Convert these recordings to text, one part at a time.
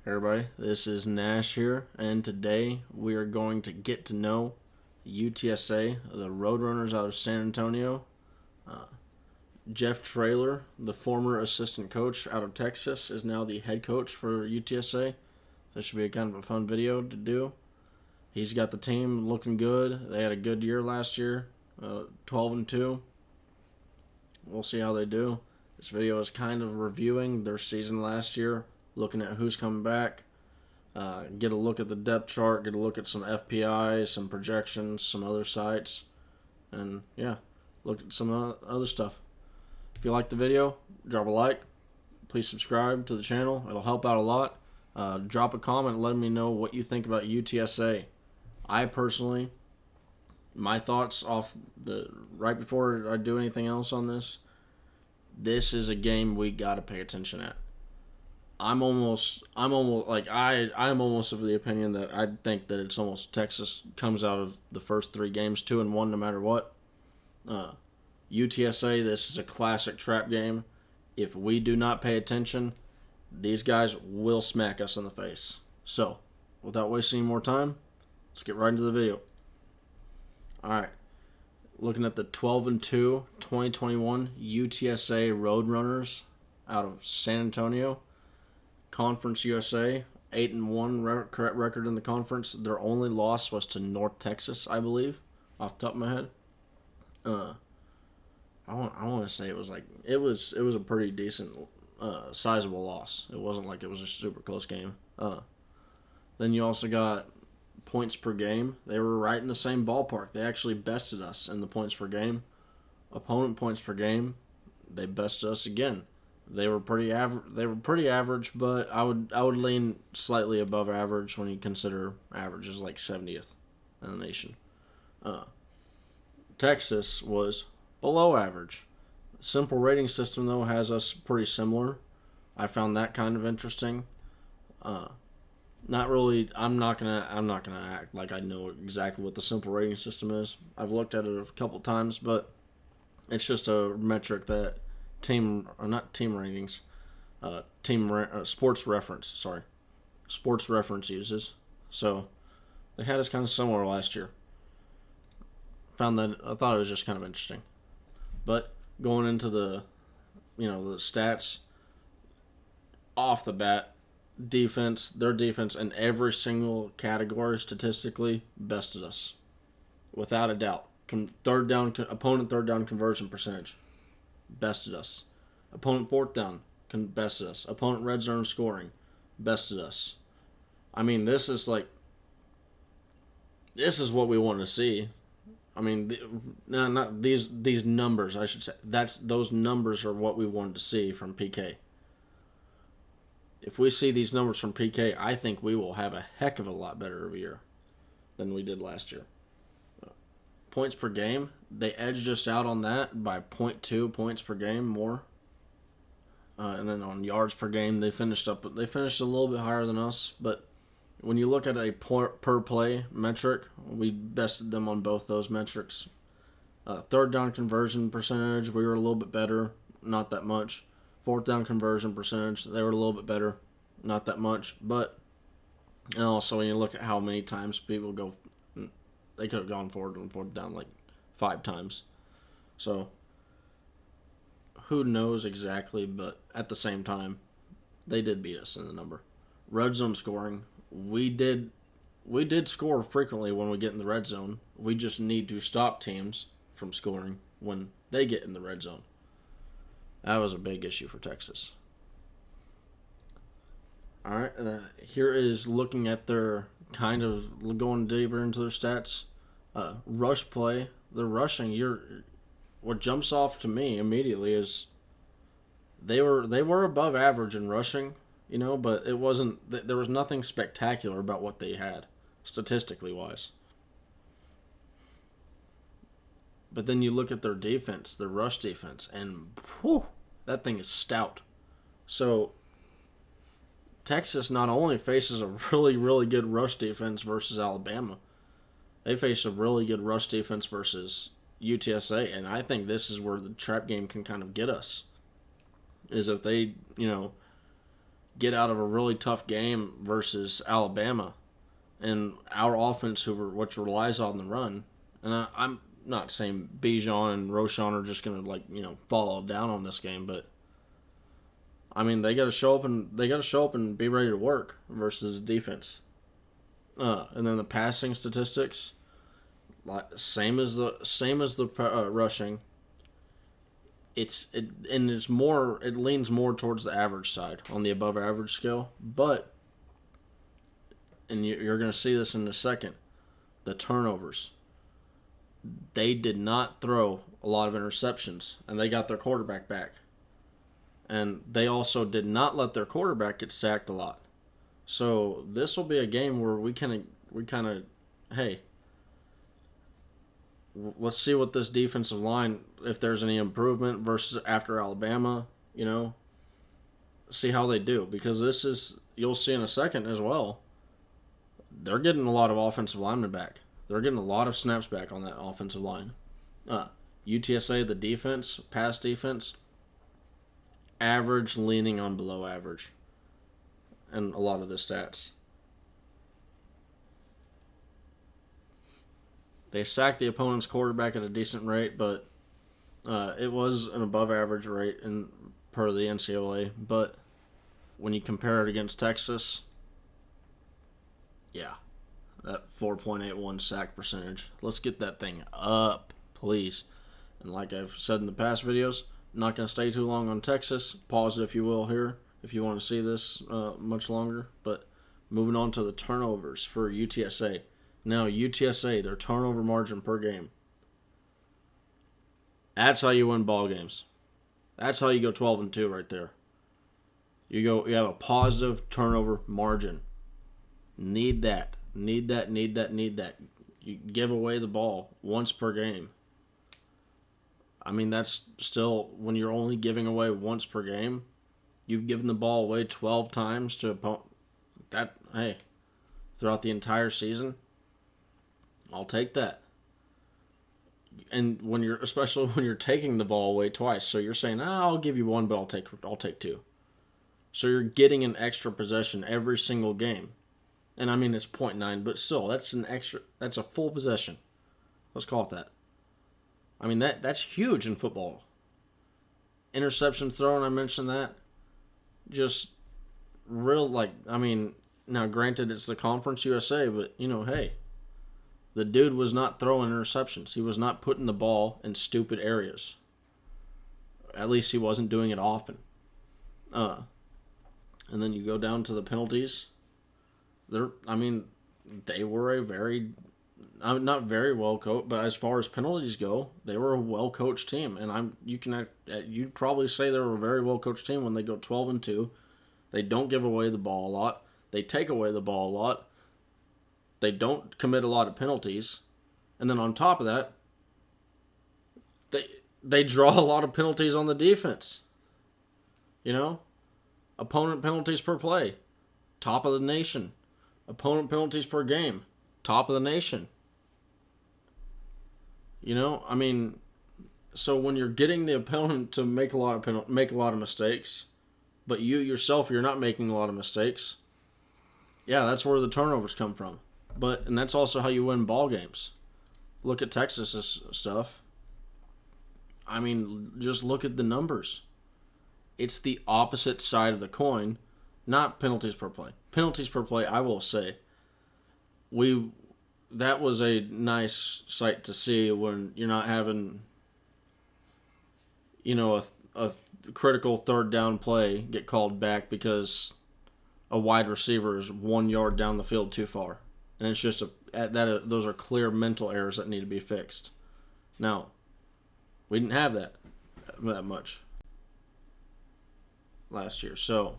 Everybody, this is Nash here, and today we are going to get to know UTSA, the Roadrunners out of San Antonio. Jeff Traylor, the former assistant coach out of Texas, is now the head coach for UTSA. This should be a kind of a fun video to do. He's got the team looking good. They had a good year last year, 12-2. We'll see how they do. This video is kind of reviewing their season last year, looking at who's coming back, get a look at the depth chart, get a look at some FPI, some projections, some other sites, and yeah, look at some other stuff. If you like the video, drop a like. Please subscribe to the channel. It'll help out a lot. Drop a comment letting me know what you think about UTSA. I personally, my thoughts off the right before I do anything else on this, this is a game we got to pay attention at. I'm almost of the opinion that I think that it's almost Texas comes out of the first 3 games 2-1 no matter what. UTSA, this is a classic trap game. If we do not pay attention, these guys will smack us in the face. So, without wasting any more time, let's get right into the video. Alright, looking at the 12-2 2021 UTSA Roadrunners out of San Antonio. Conference USA, 8-1 record in the conference. Their only loss was to North Texas, I believe, off the top of my head. I want to say it was a pretty decent, sizable loss. It wasn't like it was a super close game. Then you also got points per game. They were right in the same ballpark. They actually bested us in the points per game. Opponent points per game, they bested us again. They were pretty average, but I would lean slightly above average when you consider average is like 70th in the nation. Texas was below average. The simple rating system though has us pretty similar. I found that kind of interesting. Not really. I'm not gonna act like I know exactly what the simple rating system is. I've looked at it a couple times, but it's just a metric that Sports Reference uses. So they had us kind of similar last year. I thought it was just kind of interesting. But going into the stats off the bat, their defense in every single category statistically bested us, without a doubt. Opponent third down conversion percentage, bested us. Opponent fourth down, bested us. Opponent red zone scoring, bested us. I mean, this is what we want to see. I mean, not these numbers, I should say. Those numbers are what we wanted to see from PK. If we see these numbers from PK, I think we will have a heck of a lot better of a year than we did last year. Points per game, they edged us out on that by 0.2 points per game more. And then on yards per game, they finished a little bit higher than us. But when you look at a per play metric, we bested them on both those metrics. Third down conversion percentage, we were a little bit better, not that much. Fourth down conversion percentage, they were a little bit better, not that much. But and also when you look at how many times people go, they could have gone forward and fourth down like 5 times. So who knows exactly, but at the same time, they did beat us in the number. Red zone scoring, we did score frequently when we get in the red zone. We just need to stop teams from scoring when they get in the red zone. That was a big issue for Texas. All right, here is looking at their kind of going deeper into their stats. Rush play, the rushing. What jumps off to me immediately is they were above average in rushing, but it wasn't. There was nothing spectacular about what they had, statistically wise. But then you look at their defense, their rush defense, and that thing is stout. So Texas not only faces a really, really good rush defense versus Alabama, they face a really good rush defense versus UTSA, and I think this is where the trap game can kind of get us. Is if they, get out of a really tough game versus Alabama and our offense, which relies on the run. And I'm not saying Bijan and Roshan are just going to fall down on this game, but I mean they got to show up and be ready to work versus defense. And then the passing statistics, same as the rushing. It leans more towards the average side on the above average scale, but you're going to see this in a second, the turnovers. They did not throw a lot of interceptions, and they got their quarterback back. And they also did not let their quarterback get sacked a lot. So this will be a game where we kind of, hey, let's see what this defensive line, if there's any improvement versus after Alabama, see how they do. Because you'll see in a second as well, they're getting a lot of offensive linemen back. They're getting a lot of snaps back on that offensive line. UTSA, the defense, pass defense, average leaning on below average. And a lot of the stats. They sacked the opponent's quarterback at a decent rate, but it was an above average rate per the NCAA. But when you compare it against Texas, yeah, that 4.81 sack percentage. Let's get that thing up, please. And like I've said in the past videos, I'm not going to stay too long on Texas. Pause it if you will here, if you want to see this much longer. But moving on to the turnovers for UTSA. Now, UTSA, their turnover margin per game. That's how you win ball games. That's how you go 12-2 right there. You have a positive turnover margin. Need that. Need that. You give away the ball once per game. I mean, that's still, when you're only giving away once per game, you've given the ball away 12 times to opponent. Throughout the entire season, I'll take that. And especially when you're taking the ball away twice, so you're saying, I'll give you one, but I'll take two. So you're getting an extra possession every single game. And I mean, it's 0.9, but still, that's a full possession. Let's call it that. I mean, that's huge in football. Interceptions thrown, I mentioned that. Just now granted it's the Conference USA, but, hey, the dude was not throwing interceptions. He was not putting the ball in stupid areas. At least he wasn't doing it often. And then you go down to the penalties. They were a very, not very well coached, but as far as penalties go, they were a well coached team. And you'd probably say they were a very well coached team when they go 12-2. They don't give away the ball a lot. They take away the ball a lot. They don't commit a lot of penalties. And then on top of that, they draw a lot of penalties on the defense. Opponent penalties per play, top of the nation. Opponent penalties per game, top of the nation. So when you're getting the opponent to make a lot of mistakes, but you yourself, you're not making a lot of mistakes, yeah, that's where the turnovers come from. And that's also how you win ball games. Look at Texas's stuff. Just look at the numbers. It's the opposite side of the coin, not penalties per play. Penalties per play, I will say, that was a nice sight to see when you're not having, a critical third down play get called back because a wide receiver is 1 yard down the field too far. And it's just those are clear mental errors that need to be fixed. Now, we didn't have that much last year, so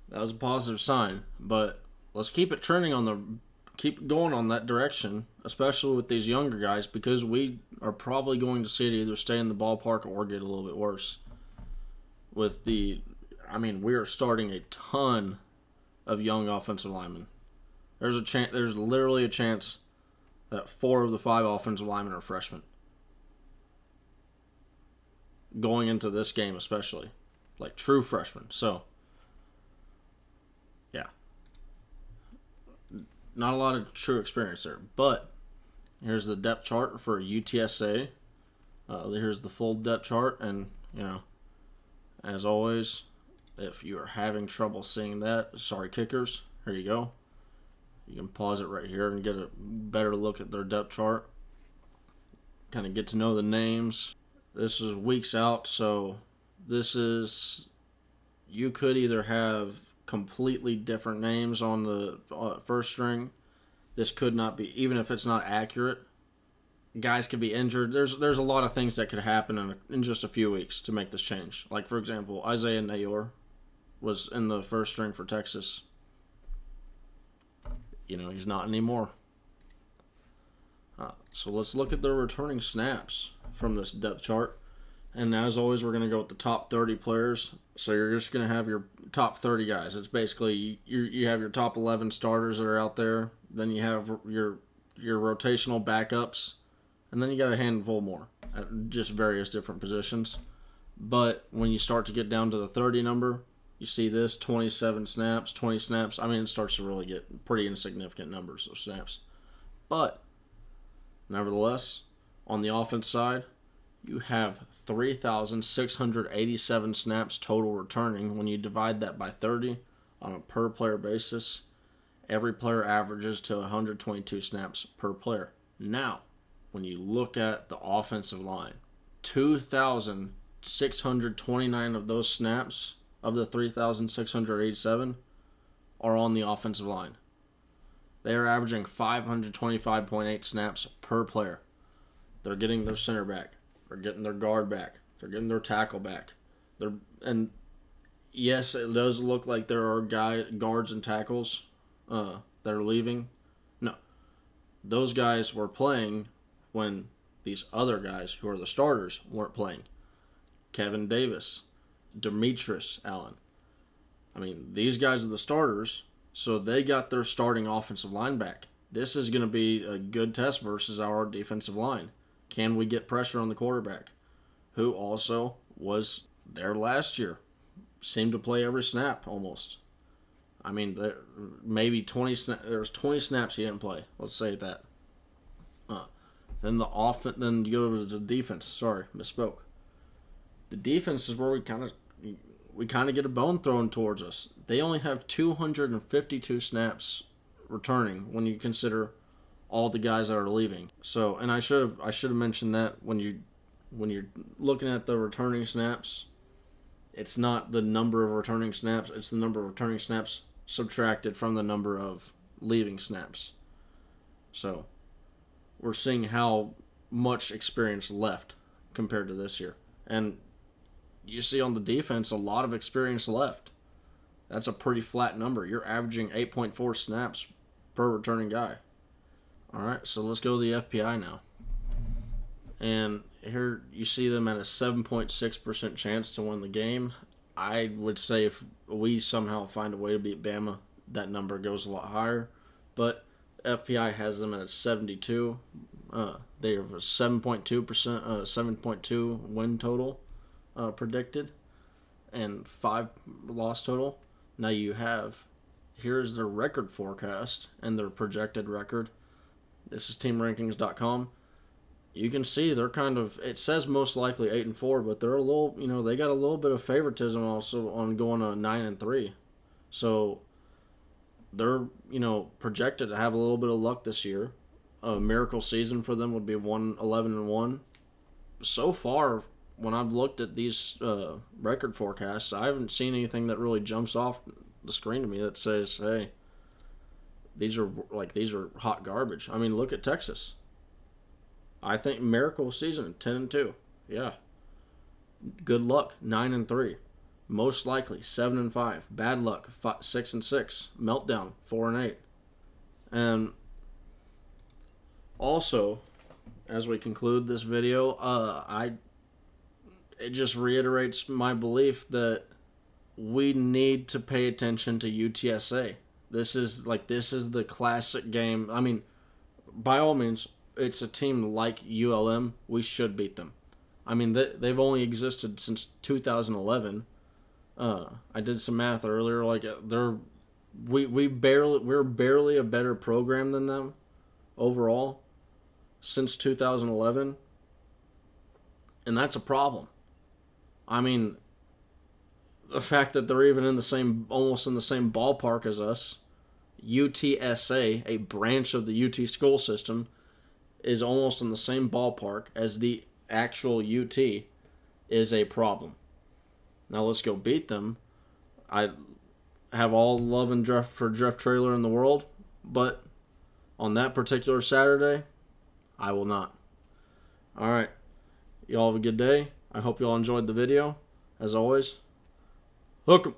that was a positive sign. But let's keep it trending keep going on that direction, especially with these younger guys, because we are probably going to see it either stay in the ballpark or get a little bit worse. We are starting a ton of young offensive linemen. There's literally a chance that 4 of the 5 offensive linemen are freshmen. Going into this game especially. Like true freshmen. So, not a lot of true experience there. But here's the depth chart for UTSA. Here's the full depth chart, and as always, if you are having trouble seeing that, sorry kickers, here you go. You can pause it right here and get a better look at their depth chart. Kind of get to know the names. This is weeks out, so you could either have completely different names on the first string. This could not be, even if it's not accurate. Guys could be injured. There's a lot of things that could happen in just a few weeks to make this change. Like, for example, Isaiah Nayor was in the first string for Texas. He's not anymore. So let's look at the returning snaps from this depth chart. And as always, we're going to go with the top 30 players. So you're just going to have your top 30 guys. It's basically you have your top 11 starters that are out there. Then you have your rotational backups. And then you got a handful more at just various different positions. But when you start to get down to the 30 number, you see this 27 snaps, 20 snaps. I mean, it starts to really get pretty insignificant numbers of snaps. But nevertheless, on the offense side, you have 3,687 snaps total returning. When you divide that by 30 on a per player basis, every player averages to 122 snaps per player. Now, when you look at the offensive line, 2,629 of those snaps of the 3,687 are on the offensive line. They are averaging 525.8 snaps per player. They're getting their center back. They're getting their guard back. They're getting their tackle back. And yes, it does look like there are guards and tackles that are leaving. No. Those guys were playing when these other guys, who are the starters, weren't playing. Kevin Davis, Demetrius Allen. I mean, these guys are the starters, so they got their starting offensive line back. This is going to be a good test versus our defensive line. Can we get pressure on the quarterback, who also was there last year? Seemed to play every snap almost. I mean, maybe 20. There's 20 snaps he didn't play. Let's say that. Then Then you go to the defense. Sorry, misspoke. The defense is where we kind of get a bone thrown towards us. They only have 252 snaps returning when you consider all the guys that are leaving. So, and I should have mentioned that when you're looking at the returning snaps, it's not the number of returning snaps, it's the number of returning snaps subtracted from the number of leaving snaps. So, we're seeing how much experience left compared to this year. And you see on the defense a lot of experience left. That's a pretty flat number. You're averaging 8.4 snaps per returning guy. All right, so let's go to the FPI now. And here you see them at a 7.6% chance to win the game. I would say if we somehow find a way to beat Bama, that number goes a lot higher. But FPI has them at a 72. They have a 7.2% win total predicted, and 5 loss total. Now here's their record forecast and their projected record. This is teamrankings.com. You can see they're it says most likely 8-4, but they're a little, they got a little bit of favoritism also on going to 9-3. So they're, projected to have a little bit of luck this year. A miracle season for them would be 11-1. So far, when I've looked at these record forecasts, I haven't seen anything that really jumps off the screen to me that says, hey, these are hot garbage. I mean, look at Texas. I think miracle season 10-2. Yeah. Good luck 9-3. Most likely 7-5. Bad luck 6-6. Meltdown 4-8. And also, as we conclude this video, it just reiterates my belief that we need to pay attention to UTSA. This is the classic game. I mean, by all means, it's a team like ULM. We should beat them. I mean, they've only existed since 2011. I did some math earlier. We're barely a better program than them overall since 2011, and that's a problem. I mean, the fact that they're even in the same, almost in the same ballpark as us, UTSA, a branch of the UT school system, is almost in the same ballpark as the actual UT, is a problem. Now let's go beat them. I have all love and for Jeff Traylor in the world, but on that particular Saturday, I will not. All right. Y'all have a good day. I hope y'all enjoyed the video. As always, hook 'em.